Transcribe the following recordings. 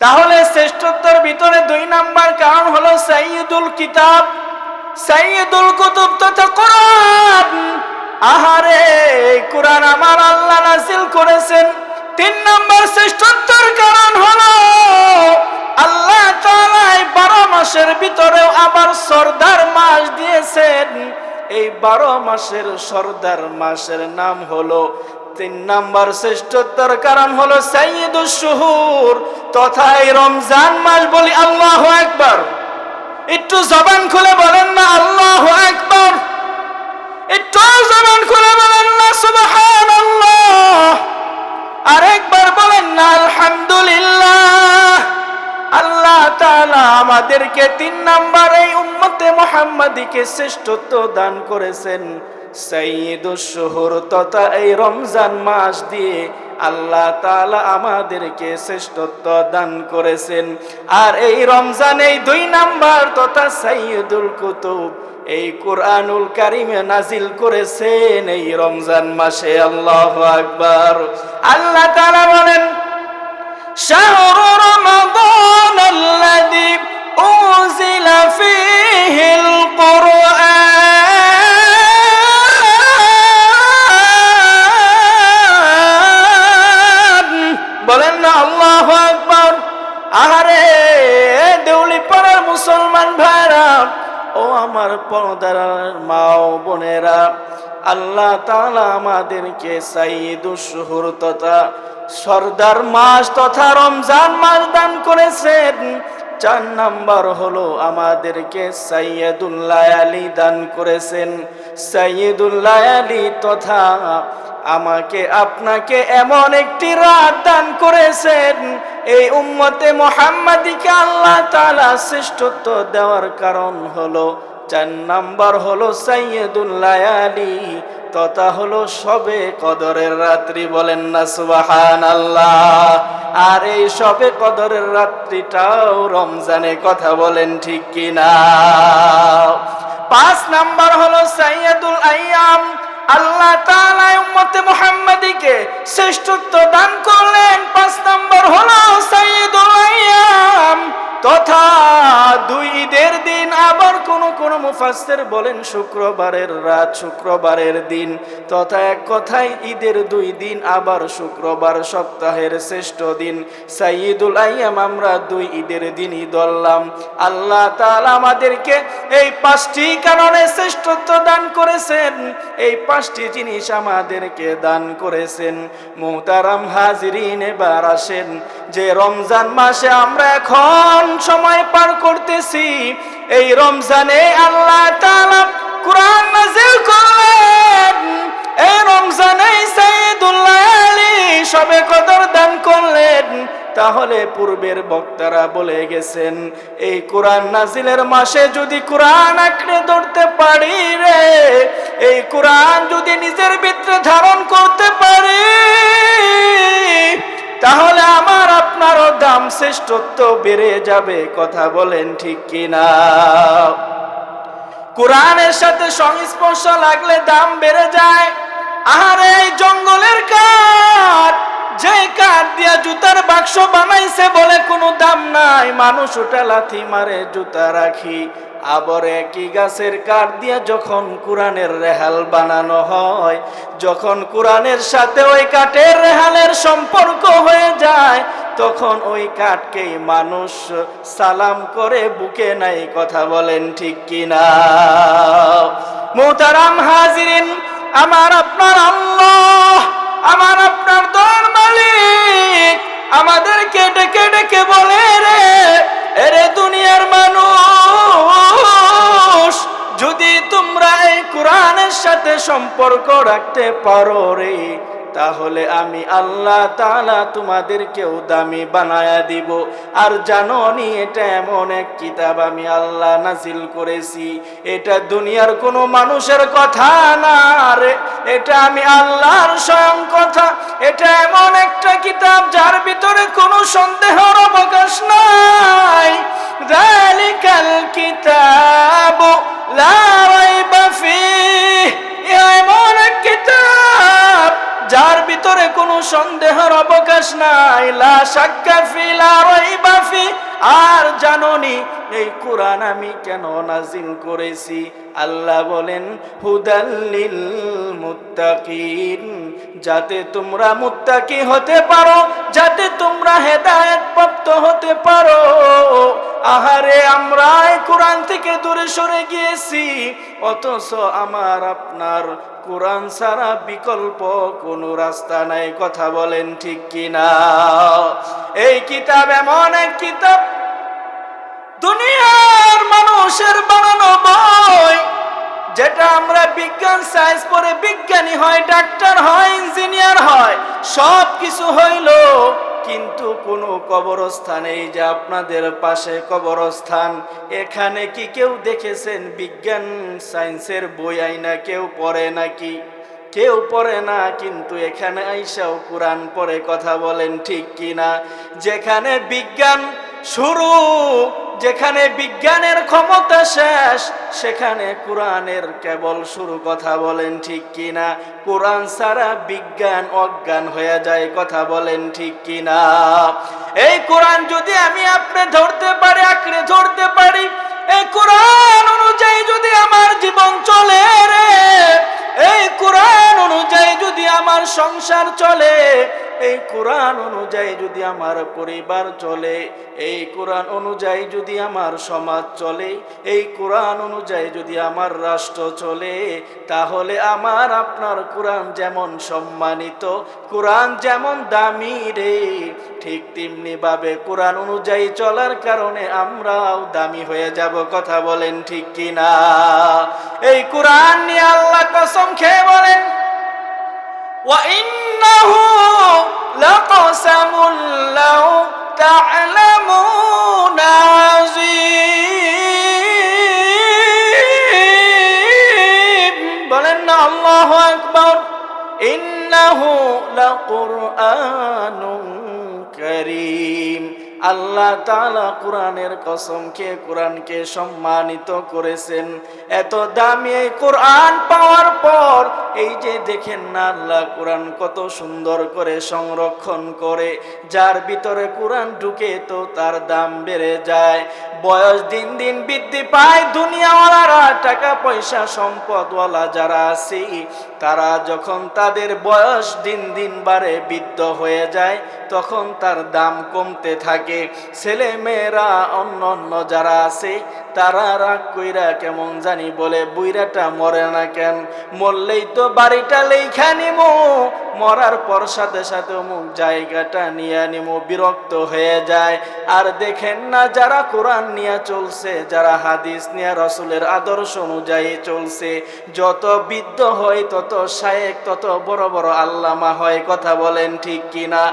তাহলে শ্রেষ্ঠত্বর ভিতরে 2 নাম্বার কারণ হলো সাইয়্যিদুল কিতাব, সাইয়্যিদুল কুতুব তথা কোরআন। আহারে কোরআন আমার আল্লাহ নাযিল করেছেন। 3 নাম্বার শ্রেষ্ঠত্বর কারণ হলো আল্লাহ তাআলা 12 মাসের ভিতরেও আবার সরদার মাস দিয়েছেন। এই 12 মাসের সরদার মাসের নাম হলো 3 নাম্বার শ্রেষ্ঠত্বর কারণ হলো সাইয়্যিদুশ শুহুর তথা এই রমজান মাস। বলি আল্লাহু আকবার। একটু জবান খুলে বলেন না আল্লাহু আকবার। একটু জবান খুলে বলেন না সুবহানাল্লাহ। আরেকবার বলেন না আলহামদুলিল্লাহ। আল্লাহ তাআলা আমাদেরকে 3 নাম্বার এই উম্মতে মুহাম্মাদিকে শ্রেষ্ঠত্ব দান করেছেন সাইয়্যিদুশ শুহুর তথা এই রমজান মাস দিয়ে আল্লাহ তাআলা আমাদেরকে শ্রেষ্ঠত্ব দান করেছেন। আর এই রমজানে 2 নাম্বার তথা সাইয়্যিদুল কুতুব এই কুরআনুল কারীমে নাজিল করেছেন এই রমজান মাসে। আল্লাহু আকবার। আল্লাহ তাআলা বলেন শাহরু রমাদানাল্লাযী উনজিলা ফীহিল কুরআন। বলেন না আল্লাহু আকবার। আহারে দেউলি পাড়ার মুসলমান ভাইরা ও আমার পর্দার মা ও বোনেরা, আল্লাহ তাআলা আমাদেরকে সাইয়্যিদুশ শুহুর তথা সরদার মাস তথা রমজান মাস দান করেছেন। 4 নাম্বার হলো আমাদেরকে সাইয়্যিদুল লায়ালি দান করেছেন। সাইয়্যিদুল লায়ালি তথা আমাকে আপনাকে এমন একটি রাত দান করেছেন এই উম্মতে মুহাম্মাদিকে আল্লাহ তাআলা শ্রেষ্ঠত্ব দেওয়ার কারণ হলো 4 নাম্বার হলো সাইয়্যিদুল লায়ালি তথা হলো শবে কদরের রাত্রি। বলেন না সুবহানাল্লাহ। আর এই শবে কদরের রাত্রিটাও রমজানে, কথা বলেন ঠিক কিনা। 5 নাম্বার হলো সাইয়্যিদুল আইয়াম। আল্লাহ তাআলা উম্মতে মুহাম্মাদিকে শ্রেষ্ঠত্ব দান করলেন। 5 নাম্বার হলো সাইয়্যিদুল আইয়াম তথা 2 ঈদের দিন। আবার কোন মুফাসসির বলেন শুক্রবারের রাত, শুক্রবারের দিন তথা এক কথায় ঈদের 2 দিন। আবার শুক্রবার সপ্তাহের শ্রেষ্ঠ দিন। সাইয়্যিদুল আইয়াম আমরা 2 ঈদের দিনই ধরলাম। আল্লাহ তাআলা আমাদেরকে এই 5টি কারণে শ্রেষ্ঠত্ব দান করেছেন। এই 5টি জিনিস আমাদেরকে দান করেছেন। মুহতারাম হাজিরিন, এবার আসেন যে রমজান মাসে আমরা এখন সময় পার করতেছি, এই রমজানে আল্লাহ তাআলা কুরআন নাযিল করলেন। এই রমজানে সাইয়্যিদুল লায়ালি শবে কদর দান করলেন। তাহলে পূর্বের বক্তারা বলে গেছেন এই কোরআন নাজিলের মাসে যদি কোরআন আঁকড়ে ধরতে পারি রে, এই কোরআন যদি নিজের ভিতরে ধারণ করতে পারি, তাহলে আমার আপনারও দাম শ্রেষ্ঠত্ব বেড়ে যাবে। কথা বলেন ঠিক কিনা। কোরআনের সাথে সংস্পর্শ লাগলে দাম বেড়ে যায়। আর এই জঙ্গলের কাঠ, যে কাঠ দিয়া জুতার বাক্স বানাইছে বলে কোনো দাম নাই, মানুষ ওটা লাথি মারে জুতা রাখি। আবার একই গাছের কাঠ দিয়া যখন কোরআনের রেহাল বানানো হয়, যখন কোরআনের সাথে ওই কাঠের রেহালের সম্পর্ক হয়ে যায়, তখন ওই কাঠকেই মানুষ সালাম করে বুকে নাই। কথা বলেন ঠিক কিনা। মুহতারাম হাজিরিন, আমার আপনার আল্লাহ, আমার আপনার দয়ার মালিক আমাদেরকে ডেকে ডেকে বলে রে, এরে দুনিয়ার মানুষ, যদি তোমরা এই কোরআনের সাথে সম্পর্ক রাখতে পারো রে, তাহলে আমি আল্লাহ তাআলা তোমাদেরকেও দামি বানায়া দিব। আর জানো নি এটা এমন এক কিতাব আমি আল্লাহ নাজিল করেছি, এটা দুনিয়ার কোনো মানুষের কথা না রে, এটা আমি আল্লাহর স্বয়ং কথা। এটা এমন একটা কিতাব যার ভিতরে কোনো সন্দেহের অবকাশ নাই। যালিকাল কিতাবু লা রাইবা ফীহ, এমন এক কিতাব যার ভিতরে কোনো সন্দেহের অবকাশ নাই। লা শাক্কা ফি লা রাইবা আর জানোনি এই কোরআন আমি কেন নাজিল করেছি? আল্লাহ বলেন হুদাল্লিল মুত্তাকিন, যাতে তোমরা মুত্তাকি হতে পারো, যাতে তোমরা হেদায়েত প্রাপ্ত হতে পারো। আহারে আমরা এই কোরআন থেকে দূরে সরে গিয়েছি, অথচ আমার আপনার কোরআন ছাড়া বিকল্প কোনো রাস্তা নাই। কথা বলেন ঠিক কিনা? এই কিতাব এমন এক কিতাব, দুনিয়ার মানুষের বানানো বই, যেটা আমরা বিজ্ঞান সায়েন্স পড়ে বিজ্ঞানী হয়, ডাক্তার হয়, ইঞ্জিনিয়ার হয়, সব কিছু হইল, কিন্তু কোনো কবরস্থান, এই যে আপনাদের পাশে কবরস্থান, এখানে কি কেউ দেখেছেন বিজ্ঞান সায়েন্সের বই আইনা কেউ পড়ে নাকি? কেউ পড়ে না, কিন্তু এখানে আইসাও কোরআন পড়ে। কথা বলেন ঠিক কিনা? যেখানে বিজ্ঞান শুরু, যেখানে বিজ্ঞানের ক্ষমতা শেষ, সেখানে কোরআনের কেবল শুরু। কথা বলেন ঠিক কিনা? কোরআন ছাড়া বিজ্ঞান অজ্ঞান হয়ে যায়। কথা বলেন ঠিক কিনা? এই কোরআন যদি আমি আপনি ধরতে পারি, আঁকড়ে ধরতে পারি, এই কোরআন অনুযায়ী যদি আমার জীবন চলে রে, এই কোরআন অনুযায়ী যদি আমার সংসার চলে, এই কোরআন অনুযায়ী যদি আমার পরিবার চলে, এই কোরআন অনুযায়ী যদি আমার সমাজ চলে, এই কোরআন অনুযায়ী যদি আমার রাষ্ট্র চলে, তাহলে আমার আপনার কোরআন যেমন সম্মানিত, কোরআন যেমন দামি রে, ঠিক তেমনি ভাবে কোরআন অনুযায়ী চলার কারণে আমরাও দামি হয়ে যাব। কথা বলেন ঠিক কিনা? এই কোরআন নিয়ে আল্লাহ কসম খেয়ে বলেন وَإِنَّهُ لَقَسَمٌ لَّوْ تَعْلَمُونَ عَظِيمٌ। বলেন না আল্লাহু আকবার। ইন্নাহু লাকুরআনুন কারীম। আল্লাহ তাআলা কোরআনের কসম খেয়ে কোরআনকে সম্মানিত করেছেন। এত দামি এই কোরআন পাওয়ার পর এই যে দেখেন না আল্লাহ কোরআন কত সুন্দর করে সংরক্ষণ করে। যার ভিতরে কোরআন ঢুকে তো তার দাম বেড়ে যায়, বয়স দিন দিন বৃদ্ধি পায়। দুনিয়াওয়ালারা, টাকা পয়সা সম্পদওয়ালা যারা আছে, তারা যখন তাদের বয়স দিন দিন বাড়ে, বৃদ্ধ হয়ে যায়, তখন তার দাম কমতে থাকে। ছেলে মেয়েরা অন্য অন্য যারা আছে, তারা রাগ কইরা কেমন জানি বলে, বুইরাটা মরে না কেন? মরলেই তো বাড়িটা লেখা নিমু, মরার পর সাথে সাথে অমুক জায়গাটা নিয়ে নিমু, বিরক্ত হয়ে যায়। আর দেখেন না যারা কোরআন নিয়ে চলছে, যারা হাদিস নিয়ে রাসূলের আদর্শ অনুযায়ী চলছে, যত বৃদ্ধ হয় তত শায়েখ, তত বড় বড় আল্লামা হয়। কথা বলেন ঠিক কিনা?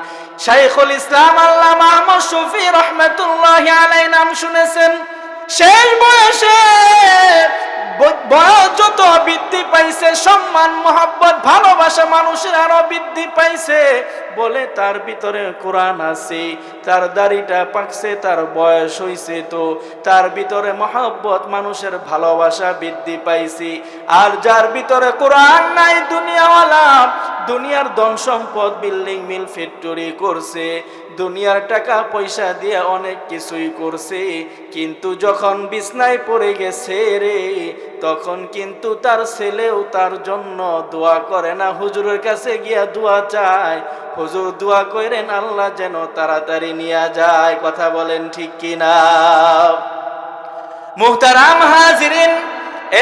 শাইখুল ইসলাম আল্লামা আহমদ শফী রাহমাতুল্লাহি আলাইহি নাম শুনেছেন। শেষ বয়সে বয়স যত বৃদ্ধি পাইছে, সম্মান মহব্বত ভালোবাসা মানুষের আরো বৃদ্ধি পাইছে, বলে তার ভিতরে কোরআন আছে, তার দাড়িটা পাকছে, তার বয়স হইছে, তো তার ভিতরে মহব্বত মানুষের ভালোবাসা বৃদ্ধি পাইছে। আর যার ভিতরে কোরআন নাই, দুনিয়াওয়ালা, দুনিয়ার ধন সম্পদ, বিল্ডিং মিল ফ্যাক্টরি করছে, দুনিয়ার টাকা পয়সা দিয়ে অনেক কিছুই করছে, কিন্তু যখন বিছনায় পড়ে গেছে রে, তখন কিন্তু তার ছেলেও তার জন্য দোয়া করে না, হুজুরের কাছে গিয়া দোয়া চায়, হুজুর দোয়া করেন আল্লাহ যেন তাড়াতাড়ি নিয়ে যায়। কথা বলেন ঠিক কিনা? মুহতারাম হাজিরিন,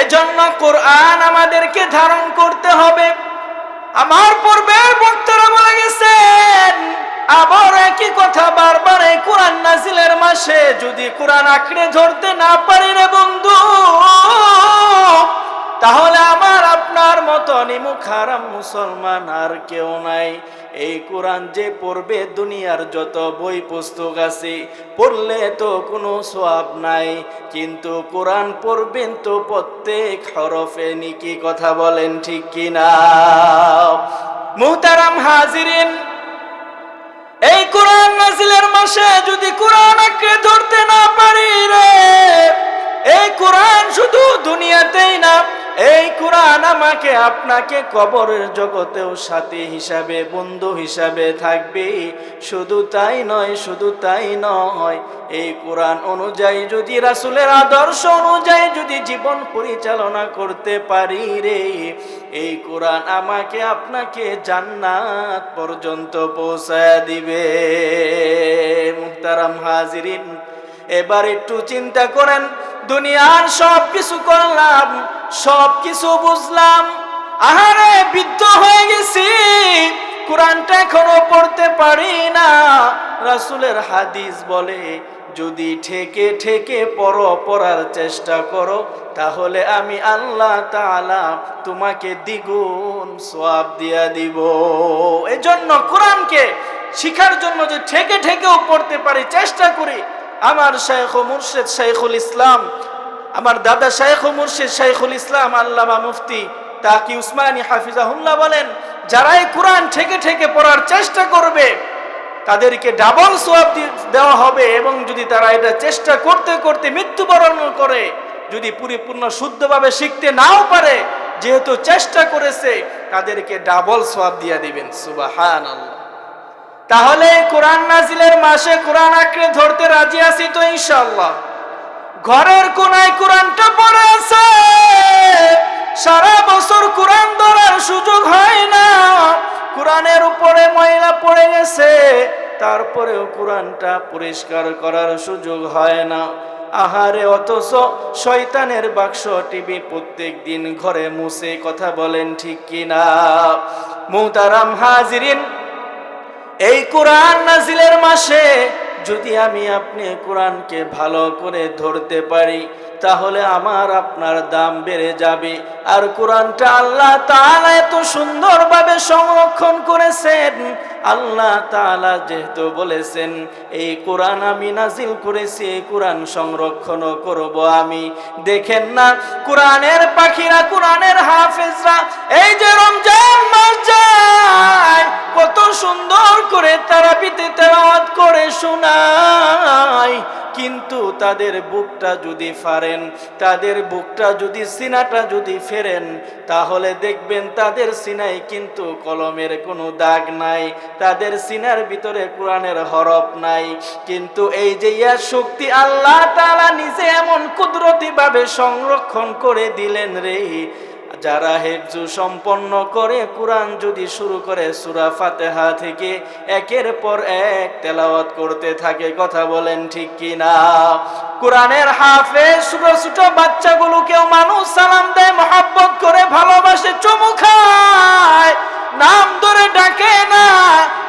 এজন্য কোরআন আমাদেরকে ধারণ করতে হবে। আমার পূর্বের বক্তারা বলে গেছেন, আবার একই কথা বারবার, এই কোরআন নাজিলের মাসে যদি কোরআন আঁকড়ে ধরতে না পারি রে বন্ধু, তাহলে আমার আপনার মতো নিমুখ হারাম মুসলমান আর কেউ নাই। এই কোরআন যে পড়বে, দুনিয়ার যত বই পুস্তক আছে, পড়লে তো কোনো সওয়াব নাই, কিন্তু কোরআন পড়বেন তো প্রত্যেক হরফে নেকি। কথা বলেন ঠিক কিনা? মুহতারাম হাজিরিন, এই কোরআন নাজিলের মাসে যদি কোরআন আঁকড়ে ধরতে না পারি রে, এই কোরআন শুধু দুনিয়াতেই না, এই কোরআন আমাকে আপনাকে কবরের জগতেও সাথী হিসাবে, বন্ধু হিসাবে থাকবে। শুধু তাই নয়, শুধু তাই নয়, এই কোরআন অনুযায়ী যদি, রাসূলের আদর্শ অনুযায়ী যদি জীবন পরিচালনা করতে পারি রে, এই কোরআন আমাকে আপনাকে জান্নাত পর্যন্ত পৌঁছায় দিবে। মুহতারাম হাজিরিন, এবার একটু চিন্তা করেন, দুনিয়ার সব কিছু করলাম, সব কিছু বুঝলাম, আহারে বৃদ্ধ হয়ে গেছি, কোরআনটা এখনো পড়তে পারি না। রাসূলের হাদিস বলে, যদি ঠেকে ঠেকে পড়ার চেষ্টা করো, তাহলে আমি আল্লাহ তাআলা তোমাকে দ্বিগুণ সওয়াব দিয়া দিব। এজন্য কোরআনকে শিখার জন্য যে ঠেকে ঠেকেও পড়তে পারি, চেষ্টা করি। আমার শাইখ ও মুর্শিদ শাইখুল ইসলাম, আমার দাদা শাইখ ও মুর্শিদ শাইখুল ইসলাম আল্লামা মুফতি তাকি উসমানী হাফিজাহুল্লাহ বলেন, যারা এই কোরআন ঠেকে ঠেকে পড়ার চেষ্টা করবে তাদেরকে ডাবল সওয়াব দেওয়া হবে, এবং যদি তারা এটা চেষ্টা করতে করতে মৃত্যুবরণ করে, যদি পরিপূর্ণ শুদ্ধভাবে শিখতে নাও পারে, যেহেতু চেষ্টা করেছে, তাদেরকে ডাবল সওয়াব দিয়ে দিবেন। সুবহানাল্লাহ। তাহলে কোরআন নাজিলের মাসে কোরআন আঁকড়ে ধরতে রাজি আছি তো ইনশাআল্লাহ? ঘরের কোনায় কোরআনটা পড়ে আছে, সারা বছর কোরআন ধরার সুযোগ হয় না, কোরআনের উপরে ময়লা পড়ে গেছে, তারপরেও কোরআনটা পরিষ্কার করার সুযোগ হয় না। আহারে, অথচ শয়তানের বাক্স টিভি প্রত্যেক দিন ঘরে মুছে, কথা বলেন ঠিক কিনা? মুহতারাম হাজিরিন, এই কোরআন নাজিলের মাসে যদি আমি আপনি কোরআনকে ভালো করে ধরতে পারি, তাহলে আমার আপনার দাম বেড়ে যাবে। আর কোরআনটা আল্লাহ তাআলা এত সুন্দরভাবে সংরক্ষণ করেছেন। আল্লাহ তাআলা যেহেতু বলেছেন, এই কোরআন আমি নাজিল করেছি, এই কোরআন সংরক্ষণ করব আমি। দেখেন না, কোরআনের পাখিরা, কোরআনের হাফেজরা এই যে রমজান মাস যায়, কত সুন্দর করে তারাবিতে তেলাওয়াত করে শোনায়, কিন্তু তাদের বুকটা যদি ফাড়েন, তাদের বুকটা যদি, সিনাটা যদি ফেরেন, তাহলে দেখবেন তাদের সিনায় কিন্তু কলমের কোনো দাগ নাই, তাদের সিনার ভিতরে কোরআনের হরফ নাই। কিন্তু এই যে ইয়া শক্তি আল্লাহ তাআলা নিজে এমন কুদরতি ভাবে সংরক্ষণ করে দিলেন রে, যারা হেফজু সম্পন্ন করে কোরআন যদি শুরু করে সূরা ফাতিহা থেকে একের পর এক তেলাওয়াত করতে থাকে, কথা বলেন ঠিক কিনা? কোরআনের হাফেজ ছোট ছোট বাচ্চাগুলোকেও মানুষ সালাম দেয়, মহব্বত করে ভালোবাসে, চুমু খায়, নাম ধরে ডাকে না,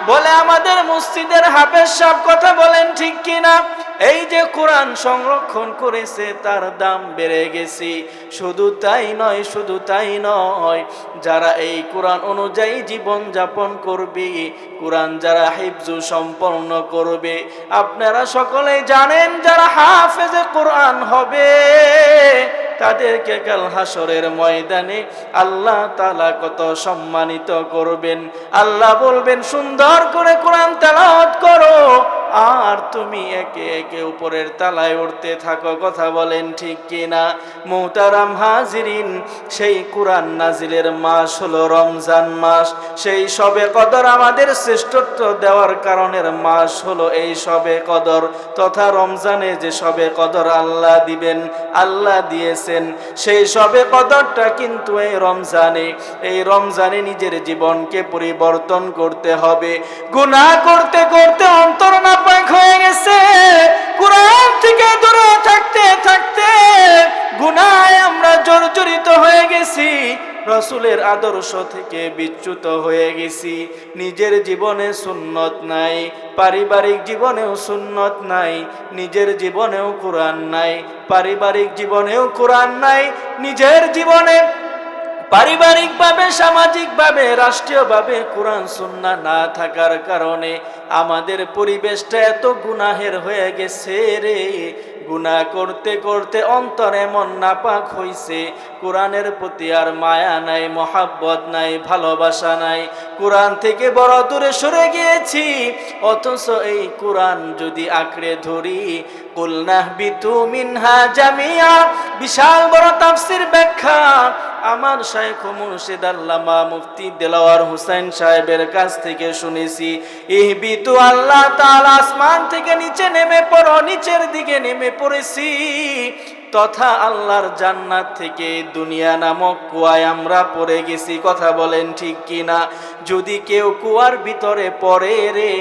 বলে আমাদের মসজিদের হাফেজ সাহেব, কথা বলেন ঠিক কিনা? এই যে কোরআন সংরক্ষণ করেছে, তার দাম বেড়ে গেছে। শুধু তাই নয়, শুধু তাই নয়, যারা এই কোরআন অনুযায়ী জীবন যাপন করবে, কোরআন যারা হিফজু সম্পন্ন করবে, আপনারা সকলেই জানেন, যারা হাফেজে কোরআন হবে, তাদেরকে কাল হাসরের ময়দানে আল্লাহ তাআলা কত সম্মানিত করবেন। আল্লাহ বলবেন, সুন্দর করে কোরআন তেলাওয়াত করো, আর তুমি একে একে উপরের তালায় উঠতে থাকো, কথা বলেন ঠিক কিনা? মুহতারাম হাজিরিন, সেই কোরআন নাজিলের মাস হলো রমজান মাস। সেই শবে কদর আমাদের শ্রেষ্ঠত্ব দেওয়ার কারণের মাস হলো এই শবে কদর, তথা রমজানে যে শবে কদর আল্লাহ দিবেন, আল্লাহ দিয়েছেন, সেই শবে কদরটা কিন্তু এই রমজানে নিজের জীবনকে পরিবর্তন করতে হবে। গুনাহ করতে করতে অন্তর নাপাক হয়ে গেছে, কোরআন থেকে দূরে থাকতে থাকতে গুনাহে আমরা জর্জরিত হয়ে গেছি, রাসূলের আদর্শ থেকে বিচ্যুত হয়ে গেছি। নিজের জীবনে সুন্নত নাই, পারিবারিক জীবনেও সুন্নত নাই, নিজের জীবনেও কোরআন নাই, পারিবারিক জীবনেও কোরআন নাই। নিজের জীবনে পারিবারিকভাবে, সামাজিকভাবে, রাষ্ট্রীয়ভাবে কোরআন সুন্নাহ না থাকার কারণে আমাদের পরিবেশটা এত গুনাহের হয়ে গেছে রে। গুনাহ করতে করতে অন্তর এমন নাপাক হইছে, কোরআনের প্রতি আর মায়া নাই, মহাব্বত নাই, ভালোবাসা নাই, কোরআন থেকে বড় দূরে সরে গিয়েছি। অথচ এই কোরআন যদি আঁকড়ে ধরি, কুল নাহবিতু মিনহা জামিয়া, বিশাল বড় তাফসীর ব্যাখ্যা, আমার শাইখ মুর্শিদ আল্লামা মুফতি দেলাওয়ার হোসেন সাহেবের কাছ থেকে শুনেছি, ইহবিতু, আল্লাহ তাআলা আসমান থেকে নিচে নেমে পড়ো, নিচের দিকে নেমে পড়েছি, তথা আল্লাহর জান্নাত থেকে দুনিয়া নামক কুয়ায় আমরা পড়ে গেছি। কথা বলেন ঠিক কিনা? যদি কেউ কুয়ার ভিতরে পড়ে রে,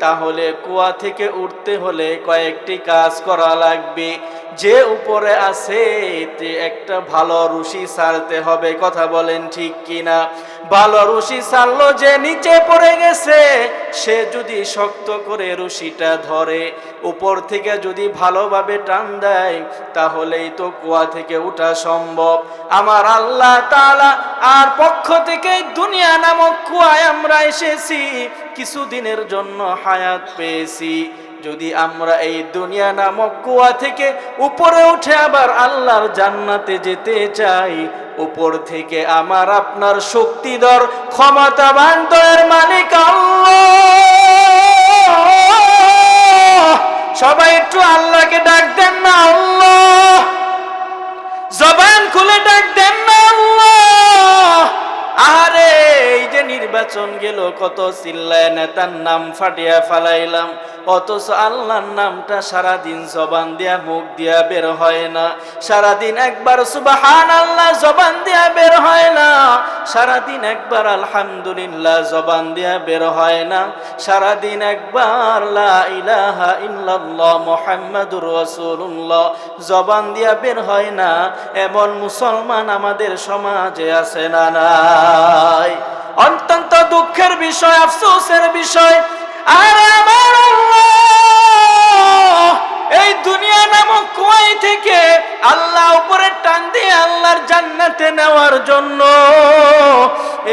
তাহলে কুয়া থেকে উঠতে হলে কয়েকটি কাজ করা লাগবে। যে উপরে আছে একটা ভালো রশি ছাড়তে হবে। কথা বলেন ঠিক কিনা? ভালো রশি ছাড়লো, যে নিচে পড়ে গেছে সে যদি শক্ত করে রশিটা ধরে, উপর থেকে যদি ভালোভাবে টান দেয়, তাহলেই তো কুয়া থেকে ওঠা সম্ভব। আমার আল্লাহ তাআলা আর পক্ষ থেকে দুনিয়া নামক কুয়ায় আমরা এসেছি, কিছুদিনের জন্য হায়াত পেয়েছি। যদি আমরা এই দুনিয়া নামক কুয়া থেকে উপরে উঠে আবার আল্লাহর জান্নাতে যেতে চাই, উপর থেকে আমার আপনার শক্তিধর ক্ষমতাবান দয়ার মালিক আল্লাহ। সবাই একটু আল্লাহকে ডাক দেন না আল্লাহ, জবান খুলে ডাক দেন না আল্লাহ। আরে এই যে নির্বাচন গেল, কত চিল্লায় নেতার নাম ফাটিয়া ফালাইলাম, অথচ আল্লাহর নামটা সারাদিন জবান দিয়া মুখ দিয়া বের হয় না। সারাদিন একবার সুবহানাল্লাহ জবান দিয়া বের হয় না, সারাদিন একবার আলহামদুলিল্লাহ জবান দিয়া বের হয় না, সারাদিন একবার লা ইলাহা ইল্লাল্লাহ মুহাম্মাদুর রাসূলুল্লাহ জবান দিয়া বের হয় না। এমন মুসলমান আমাদের সমাজে আছে না নাই? অত্যন্ত দুঃখের বিষয়, আফসোসের বিষয়। আর আমার আল্লাহ এই দুনিয়া নামক কুয়াই থেকে আল্লাহ উপরে টান দিয়ে আল্লাহর জান্নাতে নেওয়ার জন্য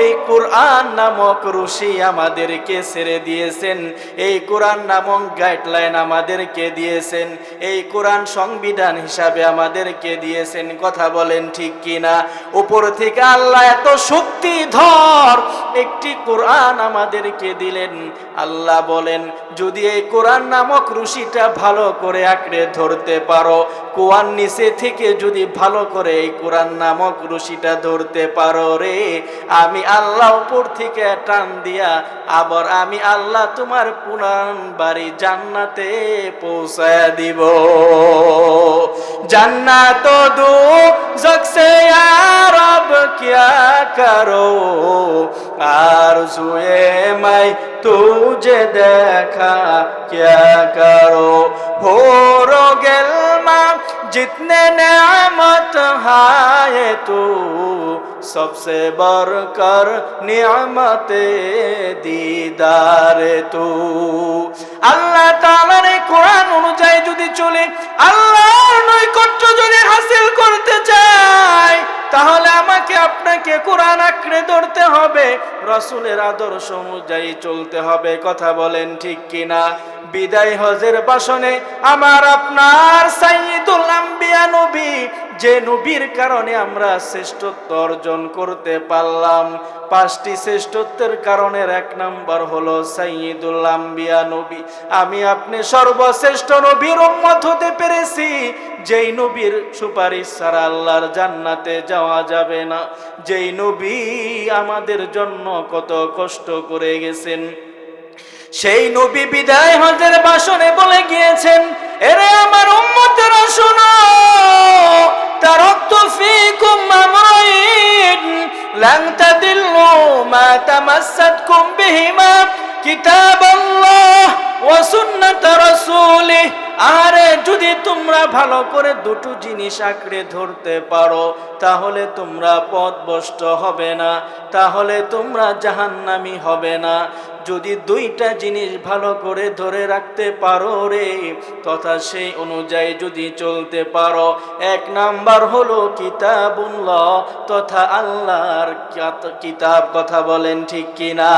এই কোরআন নামক রশি আমাদেরকে ছেড়ে দিয়েছেন, এই কোরআন নামক গাইডলাইন আমাদেরকে দিয়েছেন, এই কোরআন সংবিধান হিসাবে আমাদেরকে দিয়েছেন। কথা বলেন ঠিক কিনা? উপর থেকে আল্লাহ এত শক্তিধর একটি কোরআন আমাদেরকে দিলেন। আল্লাহ বলেন, যদি এই কোরআন নামক রশিটা ভালো করে আঁকড়ে ধরতে পারো, কুয়ার নিচে থেকে যদি ভালো করে এই কোরআন নামক রশিটা ধরতে পারো রে, আমি আল্লাহ উপর থেকে টান দিয়া আবার আমি আল্লাহ তোমার পুরান বাড়ি জান্নাতে পৌঁছায়া দিব। জান্নাত দো জগসে রব কিয়া করো, আরজুয়ে মাই तुझे देखा क्या करो, हो रोगेल माँ जितने नेमत है तू, सबसे बढ़कर नियामते दीदारे तू। আল্লাহ তাআলার এই কোরআন অনুযায়ী যদি চলে, আল্লাহর নৈকট্য যদি হাসিল করতে চাই, তাহলে আমাকে আপনাকে কোরআন আঁকড়ে ধরতে হবে, রাসূলের আদর্শ অনুযায়ী চলতে হবে। কথা বলেন ঠিক কিনা? বিদায় হজের ভাষণে আমার আপনার সাইয়্যিদুল আম্বিয়া নবী, যে নবীর কারণে আমরা শ্রেষ্ঠত্ব অর্জন করতে পারলাম, 5টি শ্রেষ্ঠত্বের কারণের 1 নাম্বার হলো সাইয়্যিদুল আম্বিয়া নবী। আমি আপনি সর্বশ্রেষ্ঠ নবীর উম্মত হতে পেরেছি, যেই নবীর সুপারিশ ছাড়া আল্লাহর জান্নাতে যাওয়া যাবে না, যেই নবী আমাদের জন্য কত কষ্ট করে গেছেন, সেই নবী বিদায় হজের ভাষণে বলে গিয়েছেন, এরে আমার উম্মতেরা শোনো, তারাকতু ফীকুম আমরাইন লান তাদিল্লু মা তামাসসাতকুম বিহিমা কিতাবাল্লাহ ওয়া সুন্নাত রাসূলিহ। আরে যদি তোমরা ভালো করে দুটো জিনিস আঁকড়ে ধরতে পারো, তাহলে তোমরা পথভ্রষ্ট হবে না, তাহলে তোমরা জাহান্নামী হবে না। যদি 2টা জিনিস ভালো করে ধরে রাখতে পারো রে, তথা সেই অনুযায়ী যদি চলতে পারো, 1 নাম্বার হলো কিতাবুল্লাহ, তথা আল্লাহর কিতাব। কথা বলেন ঠিক কিনা?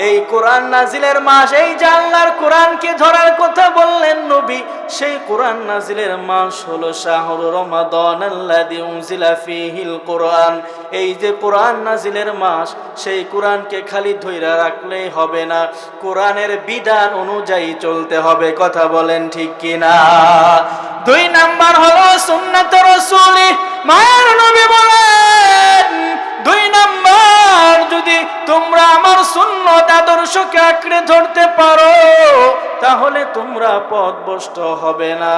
এই কোরআন নাজিলের মাস, এই যে আল্লাহর কোরআনকে ধরার কথা বললেন নবী, সেই কোরআন নাজিলের মাস হলো শাহরু রমাদান আল্লাযী উনজিলা ফীহিল কোরআন। এই যে কোরআন নাজিলের মাস, সেই কোরআনকে খালি ধইরা রাখলেই হবে না, কোরআনের বিধান অনুযায়ী চলতে হবে। কথা বলেন ঠিক কিনা? 2 নাম্বার হলো সুন্নাত রাসূলি। মায়ের নবী বলেন, আর যদি তোমরা আমার সুন্নত আদর্শকে আঁকড়ে ধরতে পারো তাহলে তোমরা পথভ্রষ্ট হবে না।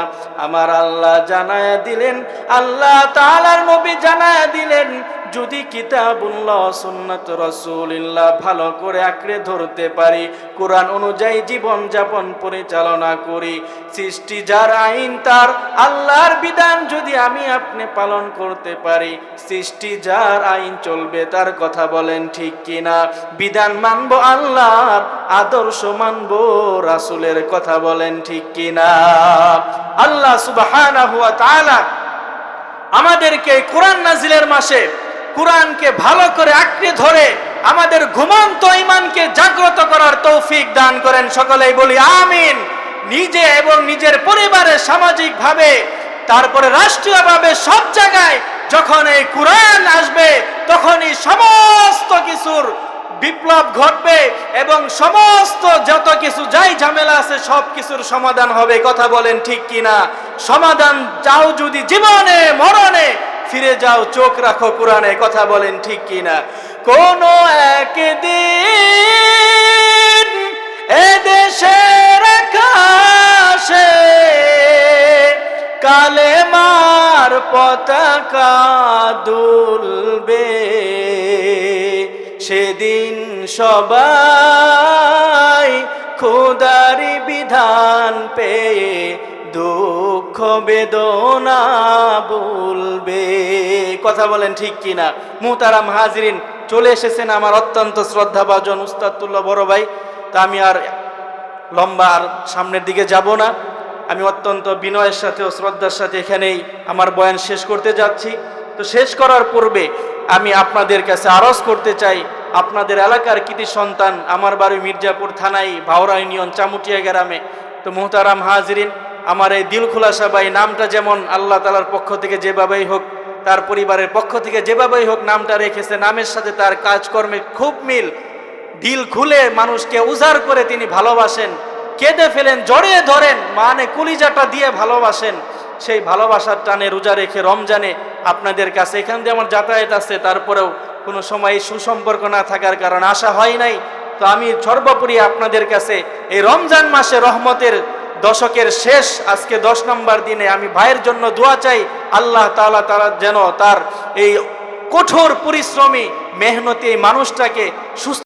আমার আল্লাহ জানায়া দিলেন, আল্লাহ তাআলার নবী জানায়া দিলেন, যদি কিতাবুল্লাহ সুন্নাত রাসূলুল্লাহ ভালো করে আঁকড়ে ধরতে পারি, কোরআন অনুযায়ী জীবন যাপন পরিচালনা করি, সৃষ্টি যার আইন তার, আল্লাহর বিধান যদি আমি আপনি পালন করতে পারি, সৃষ্টি যার আইন চলবে তার। কথা বলেন ঠিক কিনা? বিধান মানব আল্লাহর, আদর্শ মানব রাসূলের। কথা বলেন ঠিক কিনা? আল্লাহ সুবহানাহু ওয়া তাআলা আমাদেরকে কোরআন নাজিলের মাসে কোরআনকে ভালো করে আঁকড়ে ধরে আমাদের ঘুমন্ত ঈমানকে জাগ্রত করার তৌফিক দান করেন। সকলেই বলি আমিন। নিজে এবং নিজের পরিবারে, সামাজিকভাবে, তারপরে রাষ্ট্রীয়ভাবে সব জায়গায় যখন এই কোরআন আসবে তখনই সমস্ত কিছুর বিপ্লব ঘটবে এবং সমস্ত যত কিছু যাই ঝামেলা আছে সব কিছুর সমাধান হবে। কথা বলেন ঠিক কিনা? সমাধান চাও যদি জীবনে মরণে, ফিরে যাও, চোখ রাখো কোরআনে। কথা বলেন ঠিক কিনা? কোন একদিন এদেশের আকাশে কালেমার পতাকা দুলবে, সেদিন সবাই খোদারি বিধান পেয়ে দুঃখ বেদনা বলবে। কথা বলেন ঠিক কিনা? মুহতারাম হাজিরিন, চলে এসেছেন আমার অত্যন্ত শ্রদ্ধাভাজন উস্তাদুল্লাহ বড় ভাই। তা আমি আর লম্বা আর সামনের দিকে যাব না। আমি অত্যন্ত বিনয়ের সাথে ও শ্রদ্ধার সাথে এখানেই আমার বয়ান শেষ করতে যাচ্ছি। তো শেষ করার পূর্বে আমি আপনাদের কাছে আরজ করতে চাই, আপনাদের এলাকার কৃতি সন্তান, আমার বাড়ি মির্জাপুর থানায় ভাওরা ইউনিয়ন চামুটিয়া গ্রামে। তো মুহতারাম হাজিরিন, আমার এই দিল খুলাসা ভাই নামটা যেমন আল্লাহ তাআলার পক্ষ থেকে যেভাবেই হোক, তার পরিবারের পক্ষ থেকে যেভাবেই হোক নামটা রেখেছে, নামের সাথে তার কাজকর্মে খুব মিল। দিল খুলে মানুষকে উজাড় করে তিনি ভালোবাসেন, কেঁদে ফেলেন, জড়িয়ে ধরেন, মানে কলিজাটা দিয়ে ভালোবাসেন। সেই ভালোবাসার টানে রোজা রেখে রমজানে আপনাদের কাছে এখান দিয়ে আমার যাতায়াত আছে, তারপরেও কোনো সময় সুসম্পর্ক না থাকার কারণে আসা হয় নাই। তো আমি সর্বোপরি আপনাদের কাছে এই রমজান মাসে রহমতের দশকের শেষ আজকে 10 নম্বর দিনে আমি ভাইয়ের জন্য দোয়া চাই, আল্লাহ তাআলা যেন তার এই কঠোর পরিশ্রমী মেহনতি মানুষটাকে সুস্থ